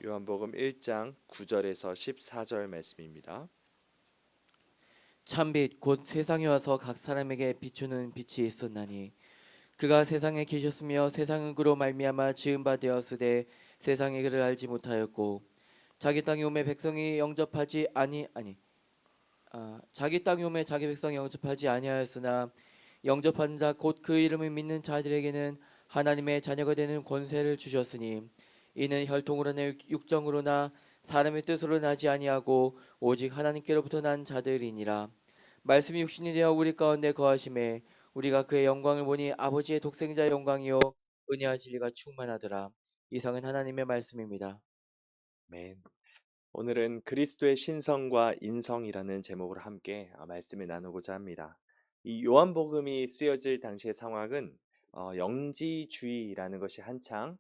요한복음 1장 9절에서 14절 말씀입니다. 참빛 곧 세상에 와서 각 사람에게 비추는 빛이 있었나니 그가 세상에 계셨으며 세상은 그로 말미암아 지은 바 되었으되 세상이 그를 알지 못하였고 자기 땅에 오매 백성이 영접하지 자기 땅에 오매 자기 백성이 영접하지 아니하였으나 영접한 자 곧 그 이름을 믿는 자들에게는 하나님의 자녀가 되는 권세를 주셨으니 이는 혈통으로나 육정으로나 사람의 뜻으로 나지 아니하고 오직 하나님께로부터 난 자들이니라. 말씀이 육신이 되어 우리 가운데 거하심에 우리가 그의 영광을 보니 아버지의 독생자의 영광이요 은혜와 진리가 충만하더라. 이상은 하나님의 말씀입니다. 아멘. 오늘은 그리스도의 신성과 인성이라는 제목으로 함께 말씀을 나누고자 합니다. 이 요한복음이 쓰여질 당시의 상황은 영지주의라는 것이 한창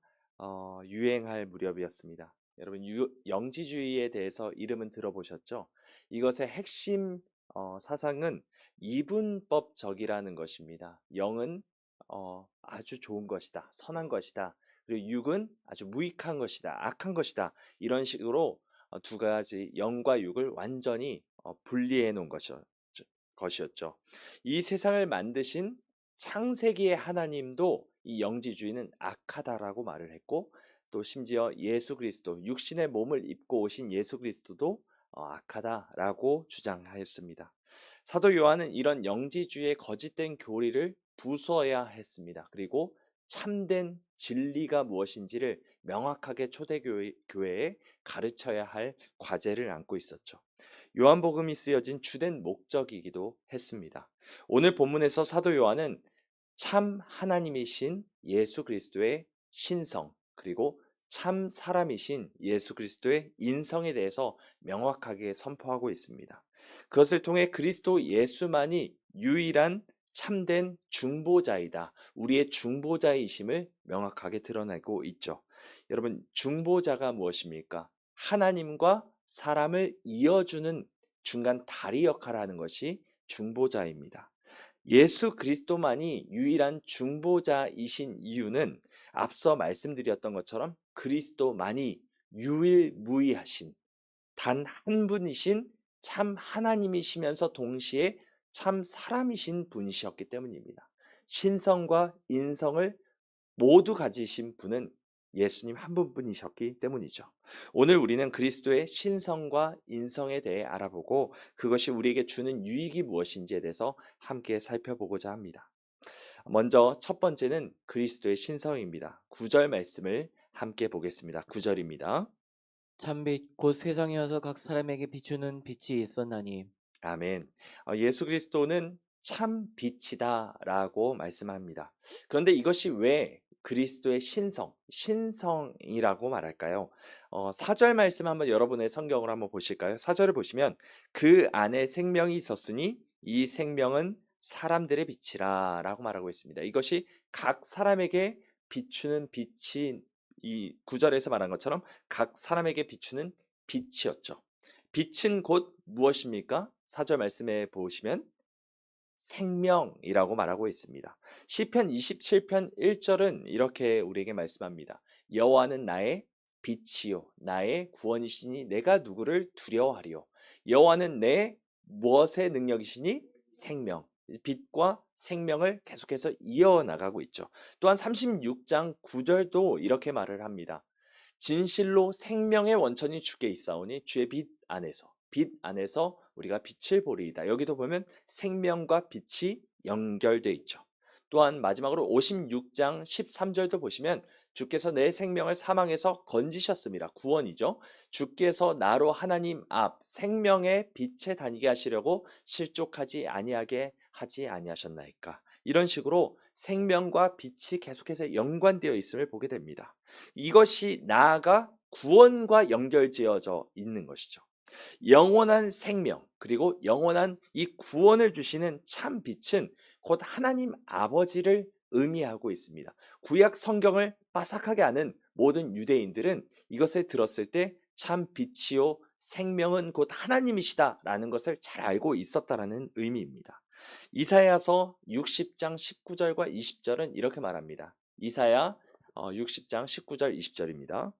유행할 무렵이었습니다. 여러분 영지주의에 대해서 이름은 들어보셨죠? 이것의 핵심 사상은 이분법적이라는 것입니다. 영은 아주 좋은 것이다, 선한 것이다. 그리고 육은 아주 무익한 것이다, 악한 것이다. 이런 식으로 두 가지 영과 육을 완전히 분리해 놓은 것이었죠. 이 세상을 만드신 창세기의 하나님도 이 영지주의는 악하다라고 말을 했고, 또 심지어 예수 그리스도, 육신의 몸을 입고 오신 예수 그리스도도 악하다라고 주장하였습니다. 사도 요한은 이런 영지주의의 거짓된 교리를 부수어야 했습니다. 그리고 참된 진리가 무엇인지를 명확하게 초대교회에 가르쳐야 할 과제를 안고 있었죠. 요한복음이 쓰여진 주된 목적이기도 했습니다. 오늘 본문에서 사도 요한은 참 하나님이신 예수 그리스도의 신성, 그리고 참 사람이신 예수 그리스도의 인성에 대해서 명확하게 선포하고 있습니다. 그것을 통해 그리스도 예수만이 유일한 참된 중보자이다, 우리의 중보자이심을 명확하게 드러내고 있죠. 여러분, 중보자가 무엇입니까? 하나님과 사람을 이어주는 중간 다리 역할을 하는 것이 중보자입니다. 예수 그리스도만이 유일한 중보자이신 이유는 앞서 말씀드렸던 것처럼 그리스도만이 유일무이하신 단 한 분이신 참 하나님이시면서 동시에 참 사람이신 분이셨기 때문입니다. 신성과 인성을 모두 가지신 분은 예수님 한 분뿐이셨기 때문이죠. 오늘 우리는 그리스도의 신성과 인성에 대해 알아보고 그것이 우리에게 주는 유익이 무엇인지에 대해서 함께 살펴보고자 합니다. 먼저 첫 번째는 그리스도의 신성입니다. 9절 말씀을 함께 보겠습니다. 9절입니다. 참빛 곧 세상에 와서 각 사람에게 비추는 빛이 있었나니 아멘. 예수 그리스도는 참 빛이다라고 말씀합니다. 그런데 이것이 왜 그리스도의 신성이라고 말할까요? 4절 말씀 한번 여러분의 성경을 한번 보실까요? 4절을 보시면 그 안에 생명이 있었으니 이 생명은 사람들의 빛이라라고 말하고 있습니다. 이것이 각 사람에게 비추는 빛이 이 9절에서 말한 것처럼 각 사람에게 비추는 빛이었죠. 빛은 곧 무엇입니까? 4절 말씀에 보시면 생명이라고 말하고 있습니다. 시편 27편 1절은 이렇게 우리에게 말씀합니다. 여호와는 나의 빛이요 나의 구원이시니 내가 누구를 두려워하리요. 여호와는 내 무엇의 능력이시니 생명. 빛과 생명을 계속해서 이어나가고 있죠. 또한 36장 9절도 이렇게 말을 합니다. 진실로 생명의 원천이 주께 있사오니 주의 빛 안에서 우리가 빛을 보리이다. 여기도 보면 생명과 빛이 연결되어 있죠. 또한 마지막으로 56장 13절도 보시면 주께서 내 생명을 사망에서 건지셨습니다. 구원이죠. 주께서 나로 하나님 앞 생명의 빛에 다니게 하시려고 실족하지 아니하게 하지 아니하셨나이까. 이런 식으로 생명과 빛이 계속해서 연관되어 있음을 보게 됩니다. 이것이 나아가 구원과 연결지어져 있는 것이죠. 영원한 생명, 그리고 영원한 이 구원을 주시는 참 빛은 곧 하나님 아버지를 의미하고 있습니다. 구약 성경을 빠삭하게 아는 모든 유대인들은 이것을 들었을 때 참 빛이요 생명은 곧 하나님이시다라는 것을 잘 알고 있었다라는 의미입니다. 이사야서 60장 19절과 20절은 이렇게 말합니다. 이사야 60장 19절 20절입니다.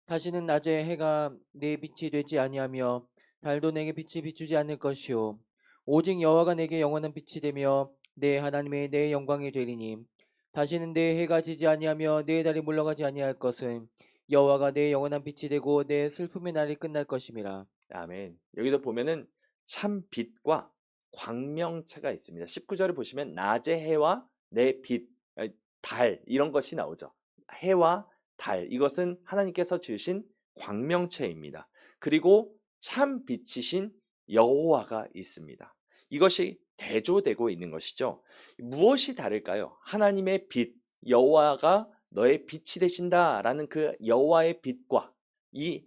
다시는 낮에 해가 내 빛이 되지 아니하며 달도 내게 빛이 비추지 않을 것이요 오직 여호와가 내게 영원한 빛이 되며 내 하나님의 내 영광이 되리니 다시는 내 해가 지지 아니하며 내 달이 물러가지 아니할 것은 여호와가 내 영원한 빛이 되고 내 슬픔의 날이 끝날 것임이라. 아멘. 여기도 보면은 참 빛과 광명체가 있습니다. 19절을 보시면 낮의 해와 내 빛, 달 이런 것이 나오죠. 해와 달 이것은 하나님께서 지으신 광명체입니다. 그리고 참 빛이신 여호와가 있습니다. 이것이 대조되고 있는 것이죠. 무엇이 다를까요? 하나님의 빛, 여호와가 너의 빛이 되신다라는 그 여호와의 빛과 이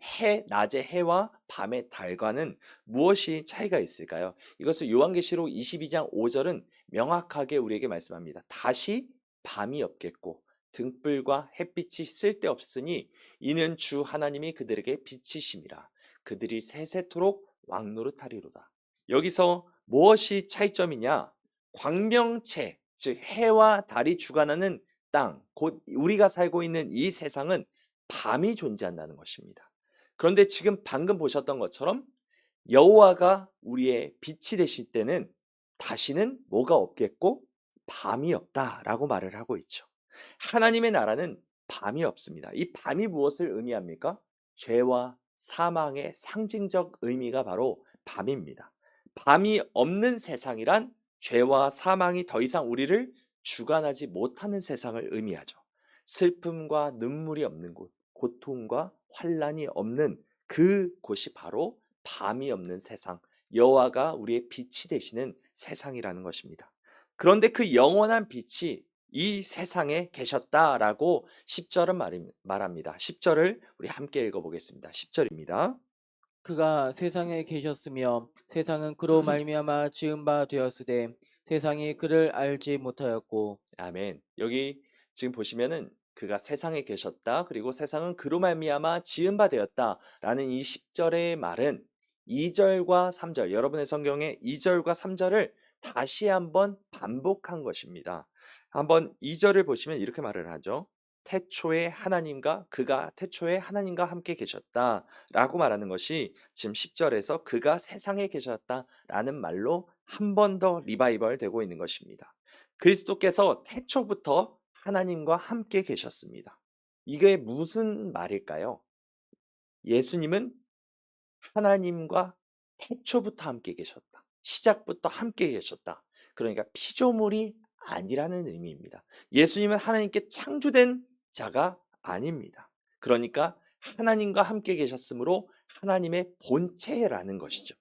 낮의 해와 밤의 달과는 무엇이 차이가 있을까요? 이것을 요한계시록 22장 5절은 명확하게 우리에게 말씀합니다. 다시 밤이 없겠고 등불과 햇빛이 쓸데없으니 이는 주 하나님이 그들에게 빛이심이라. 그들이 세세토록 왕노릇하리로다. 여기서 무엇이 차이점이냐? 광명체, 즉 해와 달이 주관하는 땅, 곧 우리가 살고 있는 이 세상은 밤이 존재한다는 것입니다. 그런데 지금 방금 보셨던 것처럼 여호와가 우리의 빛이 되실 때는 다시는 뭐가 없겠고 밤이 없다라고 말을 하고 있죠. 하나님의 나라는 밤이 없습니다. 이 밤이 무엇을 의미합니까? 죄와 사망의 상징적 의미가 바로 밤입니다. 밤이 없는 세상이란 죄와 사망이 더 이상 우리를 주관하지 못하는 세상을 의미하죠. 슬픔과 눈물이 없는 곳, 고통과 환란이 없는 그 곳이 바로 밤이 없는 세상, 여호와가 우리의 빛이 되시는 세상이라는 것입니다. 그런데 그 영원한 빛이 이 세상에 계셨다라고 10절은 말합니다. 10절을 우리 함께 읽어보겠습니다. 10절입니다. 그가 세상에 계셨으며 세상은 그로 말미암아 지은 바 되었으되 세상이 그를 알지 못하였고. 아멘. 여기 지금 보시면은 그가 세상에 계셨다. 그리고 세상은 그로 말미암아 지은 바 되었다라는 이 10절의 말은 2절과 3절, 여러분의 성경에 2절과 3절을 다시 한번 반복한 것입니다. 한번 2절을 보시면 이렇게 말을 하죠. 태초에 하나님과 그가 태초에 하나님과 함께 계셨다라고 말하는 것이 지금 10절에서 그가 세상에 계셨다라는 말로 한 번 더 리바이벌 되고 있는 것입니다. 그리스도께서 태초부터 하나님과 함께 계셨습니다. 이게 무슨 말일까요? 예수님은 하나님과 태초부터 함께 계셨다. 시작부터 함께 계셨다. 그러니까 피조물이 아니라는 의미입니다. 예수님은 하나님께 창조된 자가 아닙니다. 그러니까 하나님과 함께 계셨으므로 하나님의 본체라는 것이죠.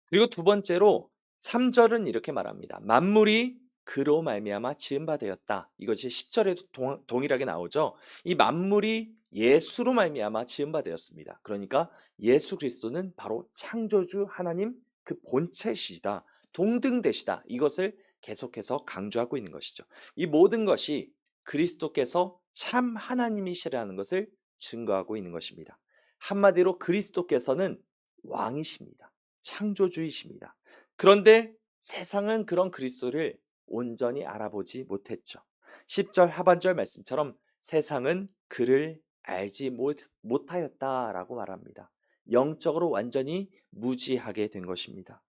그리고 두 번째로 3절은 이렇게 말합니다. 만물이 그로 말미암아 지은 바 되었다. 이것이 10절에도 동일하게 나오죠. 이 만물이 예수로 말미암아 지은 바 되었습니다. 그러니까 예수 그리스도는 바로 창조주 하나님 그 본체시다. 동등되시다. 이것을 계속해서 강조하고 있는 것이죠. 이 모든 것이 그리스도께서 참 하나님이시라는 것을 증거하고 있는 것입니다. 한마디로 그리스도께서는 왕이십니다. 창조주이십니다. 그런데 세상은 그런 그리스도를 온전히 알아보지 못했죠. 10절 하반절 말씀처럼 세상은 그를 알지 못하였다라고 말합니다. 영적으로 완전히 무지하게 된 것입니다.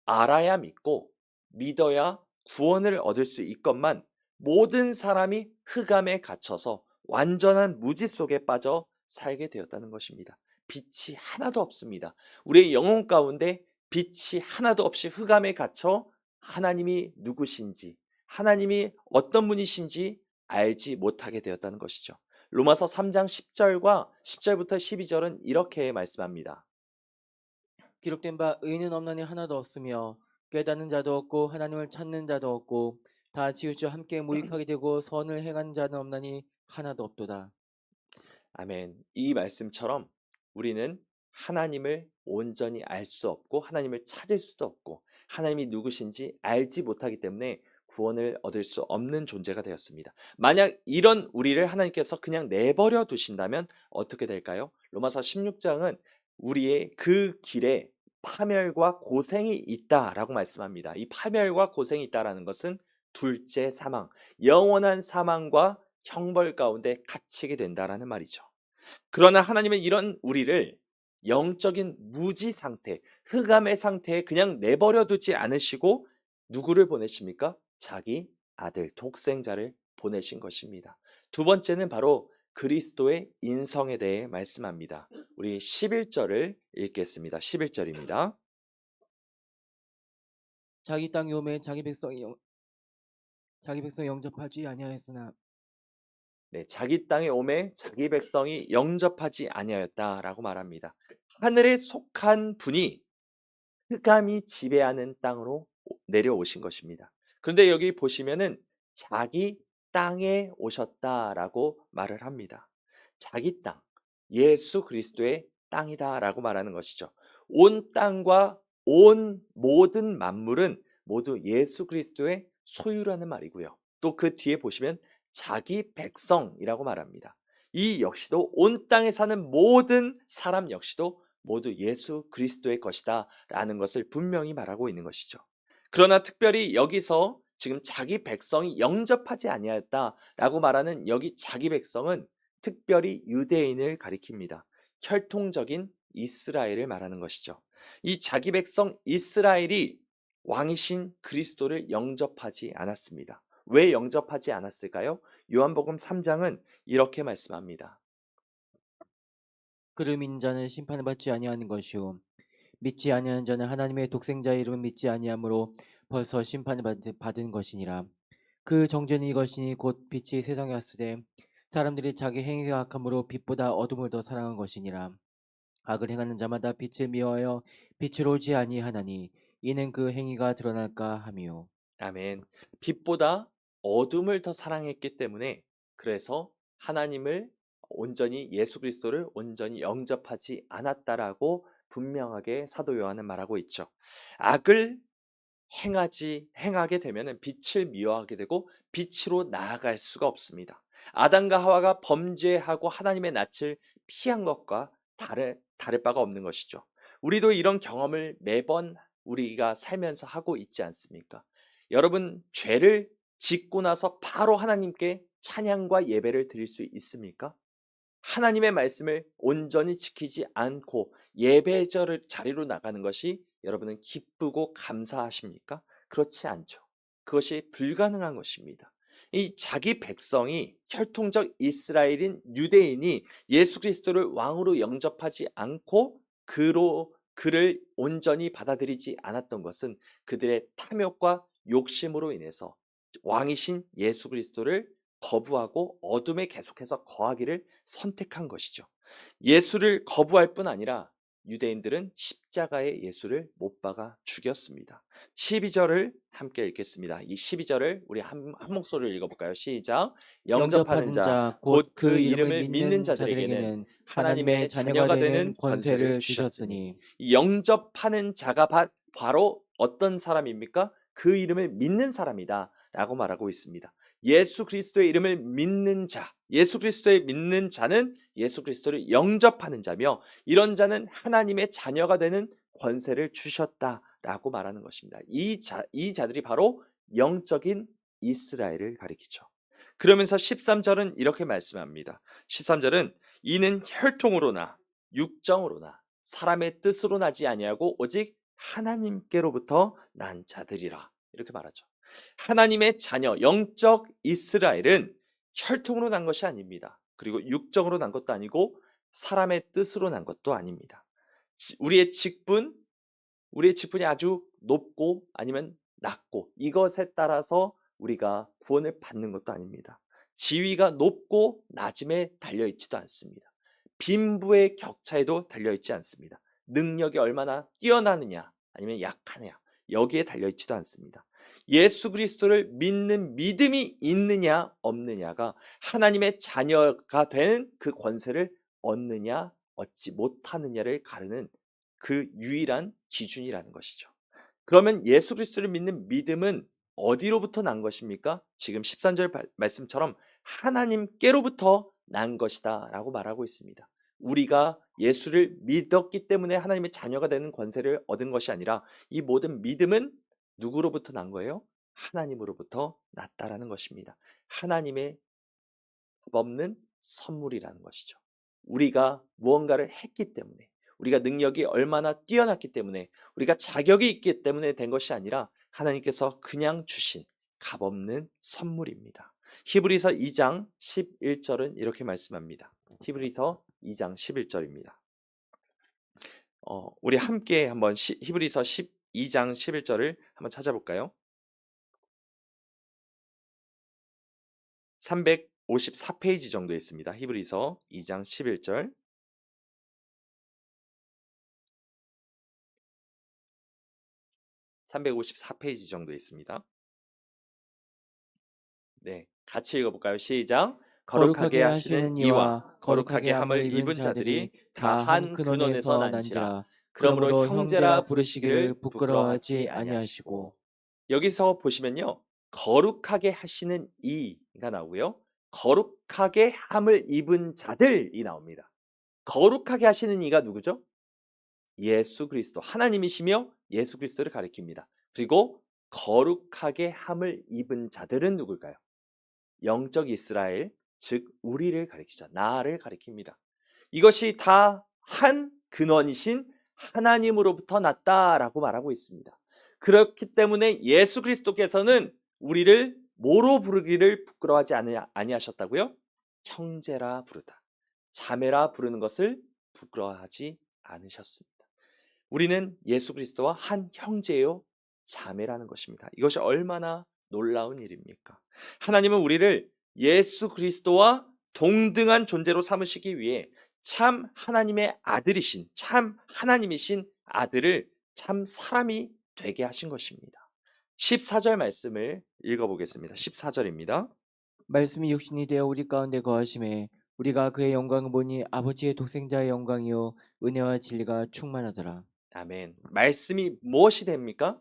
알아야 믿고 믿어야 구원을 얻을 수 있건만 모든 사람이 흑암에 갇혀서 완전한 무지 속에 빠져 살게 되었다는 것입니다. 빛이 하나도 없습니다. 우리의 영혼 가운데 빛이 하나도 없이 흑암에 갇혀 하나님이 누구신지, 하나님이 어떤 분이신지 알지 못하게 되었다는 것이죠. 로마서 3장 10절과 10절부터 12절은 이렇게 말씀합니다. 기록된 바 의는 없나니 하나도 없으며 깨닫는 자도 없고 하나님을 찾는 자도 없고 다 지우쳐 함께 무익하게 되고 선을 행하는 자는 없나니 하나도 없도다. 아멘. 이 말씀처럼 우리는 하나님을 온전히 알 수 없고 하나님을 찾을 수도 없고 하나님이 누구신지 알지 못하기 때문에 구원을 얻을 수 없는 존재가 되었습니다. 만약 이런 우리를 하나님께서 그냥 내버려 두신다면 어떻게 될까요? 로마서 16장은 우리의 그 길에 파멸과 고생이 있다라고 말씀합니다. 이 파멸과 고생이 있다라는 것은 둘째 사망, 영원한 사망과 형벌 가운데 갇히게 된다라는 말이죠. 그러나 하나님은 이런 우리를 영적인 무지 상태, 흑암의 상태에 그냥 내버려 두지 않으시고 누구를 보내십니까? 자기 아들, 독생자를 보내신 것입니다. 두 번째는 바로 그리스도의 인성에 대해 말씀합니다. 우리 11절을 읽겠습니다. 11절입니다. 자기 땅에 오매 자기 백성 영접하지 아니하였으나 네, 자기 땅에 오매 자기 백성이 영접하지 아니하였다라고 말합니다. 하늘에 속한 분이 흑암이 지배하는 땅으로 내려오신 것입니다. 그런데 여기 보시면은 자기 땅에 오셨다라고 말을 합니다. 자기 땅, 예수 그리스도의 땅이다라고 말하는 것이죠. 온 땅과 온 모든 만물은 모두 예수 그리스도의 소유라는 말이고요. 또 그 뒤에 보시면 자기 백성이라고 말합니다. 이 역시도 온 땅에 사는 모든 사람 역시도 모두 예수 그리스도의 것이다 라는 것을 분명히 말하고 있는 것이죠. 그러나 특별히 여기서 지금 자기 백성이 영접하지 아니하였다라고 말하는 여기 자기 백성은 특별히 유대인을 가리킵니다. 혈통적인 이스라엘을 말하는 것이죠. 이 자기 백성 이스라엘이 왕이신 그리스도를 영접하지 않았습니다. 왜 영접하지 않았을까요? 요한복음 3장은 이렇게 말씀합니다. 그를 믿는 자는 심판을 받지 아니하는 것이요 믿지 아니하는 자는 하나님의 독생자의 이름을 믿지 아니하므로 벌써 심판을 받은 것이니라. 그 정죄는 이것이니 곧 빛이 세상에 왔으되 사람들이 자기 행위가 악함으로 빛보다 어둠을 더 사랑한 것이니라. 악을 행하는 자마다 빛을 미워하여 빛으로 오지 아니하나니 이는 그 행위가 드러날까 함이요. 아멘. 빛보다 어둠을 더 사랑했기 때문에 그래서 하나님을 온전히 예수 그리스도를 온전히 영접하지 않았다라고 분명하게 사도 요한은 말하고 있죠. 악을 행하게 되면은 빛을 미워하게 되고 빛으로 나아갈 수가 없습니다. 아담과 하와가 범죄하고 하나님의 낯을 피한 것과 다를 바가 없는 것이죠. 우리도 이런 경험을 매번 우리가 살면서 하고 있지 않습니까? 여러분, 죄를 짓고 나서 바로 하나님께 찬양과 예배를 드릴 수 있습니까? 하나님의 말씀을 온전히 지키지 않고 예배 자리로 나가는 것이 여러분은 기쁘고 감사하십니까? 그렇지 않죠. 그것이 불가능한 것입니다. 이 자기 백성이 혈통적 이스라엘인 유대인이 예수 그리스도를 왕으로 영접하지 않고 그를 온전히 받아들이지 않았던 것은 그들의 탐욕과 욕심으로 인해서 왕이신 예수 그리스도를 거부하고 어둠에 계속해서 거하기를 선택한 것이죠. 예수를 거부할 뿐 아니라 유대인들은 십자가에 예수를 못 박아 죽였습니다. 12절을 함께 읽겠습니다. 이 12절을 우리 한 목소리를 읽어볼까요? 시작. 영접하는 영접하는 자, 자 곧 곧 그 그 이름을 이름을 믿는 믿는 자들에게는 자들에게는 하나님의 하나님의 자녀가 자녀가 되는 되는 권세를 권세를 주셨으니. 주셨으니 이 영접하는 자가 바로 어떤 사람입니까? 그 이름을 믿는 사람이다 라고 말하고 있습니다. 예수 그리스도의 이름을 믿는 자, 예수 그리스도의 믿는 자는 예수 그리스도를 영접하는 자며 이런 자는 하나님의 자녀가 되는 권세를 주셨다라고 말하는 것입니다. 이 자들이 바로 영적인 이스라엘을 가리키죠. 그러면서 13절은 이렇게 말씀합니다. 13절은 이는 혈통으로나 육정으로나 사람의 뜻으로 나지 아니하고 오직 하나님께로부터 난 자들이라 이렇게 말하죠. 하나님의 자녀, 영적 이스라엘은 혈통으로 난 것이 아닙니다. 그리고 육정으로 난 것도 아니고 사람의 뜻으로 난 것도 아닙니다. 우리의 직분, 우리의 직분이 아주 높고 아니면 낮고 이것에 따라서 우리가 구원을 받는 것도 아닙니다. 지위가 높고 낮음에 달려있지도 않습니다. 빈부의 격차에도 달려있지 않습니다. 능력이 얼마나 뛰어나느냐 아니면 약하냐 여기에 달려있지도 않습니다. 예수 그리스도를 믿는 믿음이 있느냐 없느냐가 하나님의 자녀가 되는 그 권세를 얻느냐 얻지 못하느냐를 가르는 그 유일한 기준이라는 것이죠. 그러면 예수 그리스도를 믿는 믿음은 어디로부터 난 것입니까? 지금 13절 말씀처럼 하나님께로부터 난 것이다 라고 말하고 있습니다. 우리가 예수를 믿었기 때문에 하나님의 자녀가 되는 권세를 얻은 것이 아니라 이 모든 믿음은 누구로부터 난 거예요? 하나님으로부터 났다라는 것입니다. 하나님의 법 없는 선물이라는 것이죠. 우리가 무언가를 했기 때문에, 우리가 능력이 얼마나 뛰어났기 때문에, 우리가 자격이 있기 때문에 된 것이 아니라 하나님께서 그냥 주신 값없는 선물입니다. 히브리서 2장 11절은 이렇게 말씀합니다. 히브리서 2장 11절입니다. 우리 함께 한번 히브리서 12장 11절을 한번 찾아볼까요? 354페이지 정도 있습니다. 히브리서 2장 11절. 354페이지 정도 있습니다. 네, 같이 읽어볼까요? 시작. 거룩하게 하시는 이와 거룩하게 함을 입은 자들이 다 한 근원에서 난지라. 그러므로 형제라 부르시기를 부끄러워하지 아니하시고. 여기서 보시면요, 거룩하게 하시는 이가 나오고요, 거룩하게 함을 입은 자들이 나옵니다. 거룩하게 하시는 이가 누구죠? 예수 그리스도, 하나님이시며 예수 그리스도를 가리킵니다. 그리고 거룩하게 함을 입은 자들은 누굴까요? 영적 이스라엘, 즉 우리를 가리키죠. 나를 가리킵니다. 이것이 다 한 근원이신 하나님으로부터 났다라고 말하고 있습니다. 그렇기 때문에 예수 그리스도께서는 우리를 뭐로 부르기를 부끄러워하지 아니하셨다고요? 형제라 부르다, 자매라 부르는 것을 부끄러워하지 않으셨습니다. 우리는 예수 그리스도와 한 형제요 자매라는 것입니다. 이것이 얼마나 놀라운 일입니까? 하나님은 우리를 예수 그리스도와 동등한 존재로 삼으시기 위해 참 하나님의 아들이신, 참 하나님이신 아들을 참 사람이 되게 하신 것입니다. 14절 말씀을 읽어보겠습니다. 14절입니다. 말씀이 육신이 되어 우리 가운데 거하심에 우리가 그의 영광을 보니 아버지의 독생자의 영광이요 은혜와 진리가 충만하더라. 아멘. 말씀이 무엇이 됩니까?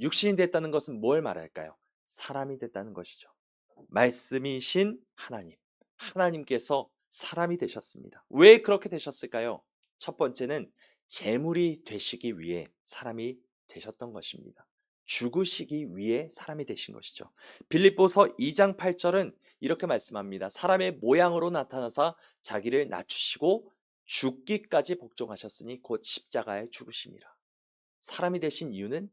육신이 됐다는 것은 뭘 말할까요? 사람이 됐다는 것이죠. 말씀이신 하나님, 하나님께서 사람이 되셨습니다. 왜 그렇게 되셨을까요? 첫 번째는 제물이 되시기 위해 사람이 되셨던 것입니다. 죽으시기 위해 사람이 되신 것이죠. 빌립보서 2장 8절은 이렇게 말씀합니다. 사람의 모양으로 나타나사 자기를 낮추시고 죽기까지 복종하셨으니 곧 십자가에 죽으심이라. 사람이 되신 이유는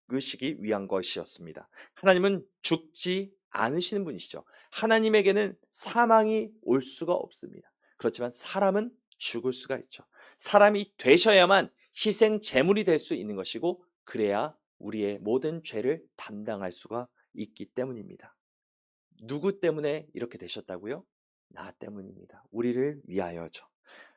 죽으시기 위한 것이었습니다. 하나님은 죽지 않으시는 분이시죠. 하나님에게는 사망이 올 수가 없습니다. 그렇지만 사람은 죽을 수가 있죠. 사람이 되셔야만 희생 제물이 될 수 있는 것이고, 그래야 우리의 모든 죄를 담당할 수가 있기 때문입니다. 누구 때문에 이렇게 되셨다고요? 나 때문입니다. 우리를 위하여죠.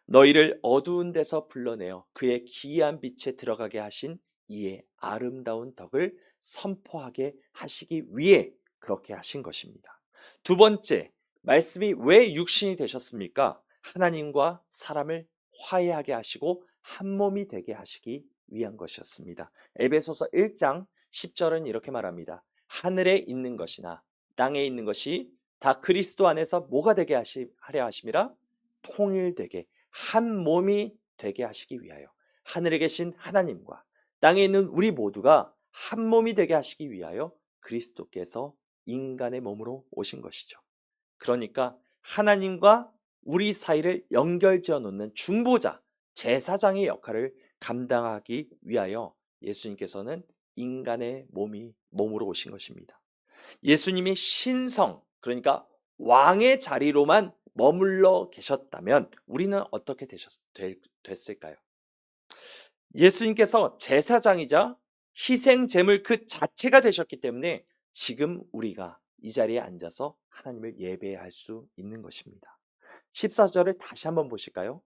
너희를 어두운 데서 불러내어 그의 기이한 빛에 들어가게 하신 이의 아름다운 덕을 선포하게 하시기 위해 그렇게 하신 것입니다. 두 번째, 말씀이 왜 육신이 되셨습니까? 하나님과 사람을 화해하게 하시고 한 몸이 되게 하시기 위한 것이었습니다. 에베소서 1장 10절은 이렇게 말합니다. 하늘에 있는 것이나 땅에 있는 것이 다 그리스도 안에서 뭐가 되게 하려 하심이라? 통일되게 한 몸이 되게 하시기 위하여. 하늘에 계신 하나님과 땅에 있는 우리 모두가 한 몸이 되게 하시기 위하여 그리스도께서 인간의 몸으로 오신 것이죠. 그러니까 하나님과 우리 사이를 연결지어 놓는 중보자, 제사장의 역할을 감당하기 위하여 예수님께서는 인간의 몸으로 오신 것입니다. 예수님이 신성, 그러니까 왕의 자리로만 머물러 계셨다면 우리는 어떻게 됐을까요? 예수님께서 제사장이자 희생 제물 그 자체가 되셨기 때문에 지금 우리가 이 자리에 앉아서 하나님을 예배할 수 있는 것입니다. 14절을 다시 한번 보실까요?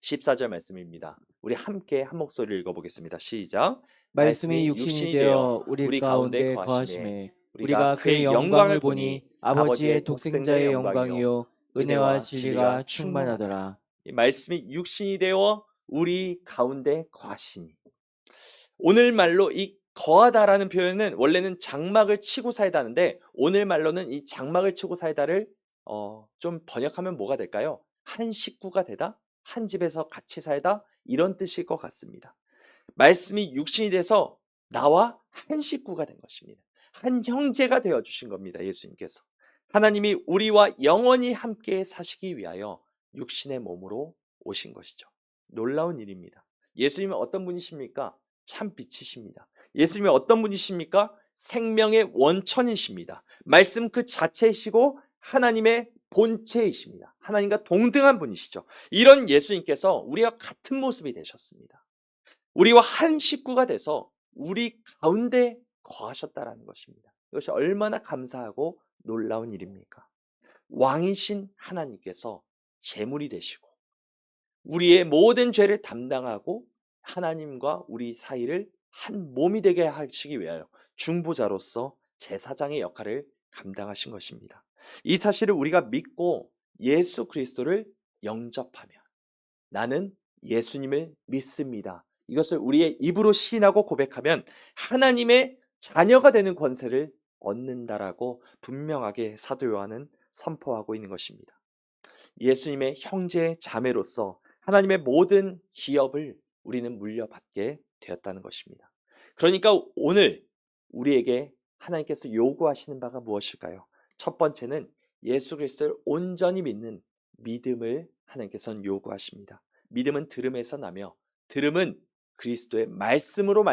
14절 말씀입니다. 우리 함께 한 목소리를 읽어보겠습니다. 시작. 말씀이 육신이 되어 우리 가운데 거하심에 우리가 그의 영광을 보니 아버지의 독생자의 영광이요 은혜와 진리가 충만하더라. 이 말씀이 육신이 되어 우리 가운데 거하시니, 오늘 말로 이 거하다라는 표현은 원래는 장막을 치고 살다는데, 오늘 말로는 이 장막을 치고 살다를 좀 번역하면 뭐가 될까요? 한 식구가 되다, 한 집에서 같이 살다, 이런 뜻일 것 같습니다. 말씀이 육신이 돼서 나와 한 식구가 된 것입니다. 한 형제가 되어주신 겁니다. 예수님께서. 하나님이 우리와 영원히 함께 사시기 위하여 육신의 몸으로 오신 것이죠. 놀라운 일입니다. 예수님은 어떤 분이십니까? 참 빛이십니다. 예수님이 어떤 분이십니까? 생명의 원천이십니다. 말씀 그 자체이시고 하나님의 본체이십니다. 하나님과 동등한 분이시죠. 이런 예수님께서 우리와 같은 모습이 되셨습니다. 우리와 한 식구가 돼서 우리 가운데 거하셨다라는 것입니다. 이것이 얼마나 감사하고 놀라운 일입니까? 왕이신 하나님께서 제물이 되시고 우리의 모든 죄를 담당하고 하나님과 우리 사이를 한 몸이 되게 하시기 위하여 중보자로서 제사장의 역할을 감당하신 것입니다. 이 사실을 우리가 믿고 예수 그리스도를 영접하면 나는 예수님을 믿습니다. 이것을 우리의 입으로 시인하고 고백하면 하나님의 자녀가 되는 권세를 얻는다라고 분명하게 사도 요한은 선포하고 있는 것입니다. 예수님의 형제 자매로서 하나님의 모든 기업을 우리는 물려받게 되었다는 것입니다. 그러니까 오늘 우리에게 하나님께서 요구하시는 바가 무엇일까요? 첫 번째는 예수 그리스도를 온전히 믿는 믿음을 하나님께서는 요구하십니다. 믿음은 들음에서 나며 들음은 그리스도의 말씀으로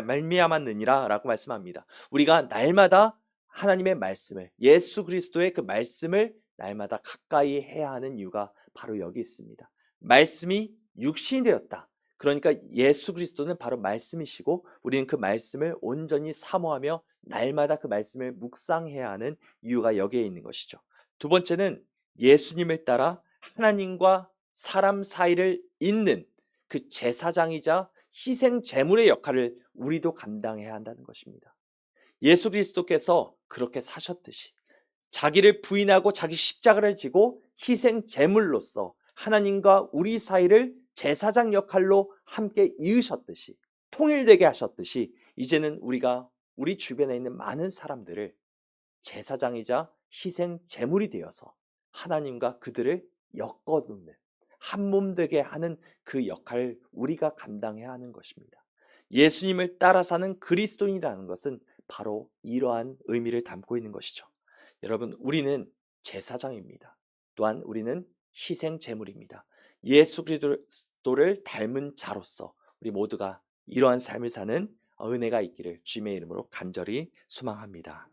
말미암았느니라 라고 말씀합니다. 우리가 날마다 하나님의 말씀을, 예수 그리스도의 그 말씀을 날마다 가까이 해야 하는 이유가 바로 여기 있습니다. 말씀이 육신이 되었다. 그러니까 예수 그리스도는 바로 말씀이시고 우리는 그 말씀을 온전히 사모하며 날마다 그 말씀을 묵상해야 하는 이유가 여기에 있는 것이죠. 두 번째는 예수님을 따라 하나님과 사람 사이를 잇는 그 제사장이자 희생 제물의 역할을 우리도 감당해야 한다는 것입니다. 예수 그리스도께서 그렇게 사셨듯이 자기를 부인하고 자기 십자가를 지고 희생 제물로서 하나님과 우리 사이를 제사장 역할로 함께 이으셨듯이 통일되게 하셨듯이 이제는 우리가 우리 주변에 있는 많은 사람들을 제사장이자 희생 제물이 되어서 하나님과 그들을 엮어놓는 한 몸 되게 하는 그 역할을 우리가 감당해야 하는 것입니다. 예수님을 따라 사는 그리스도인이라는 것은 바로 이러한 의미를 담고 있는 것이죠. 여러분, 우리는 제사장입니다. 또한 우리는 희생 제물입니다. 예수 그리스도를 닮은 자로서 우리 모두가 이러한 삶을 사는 은혜가 있기를 주님의 이름으로 간절히 소망합니다.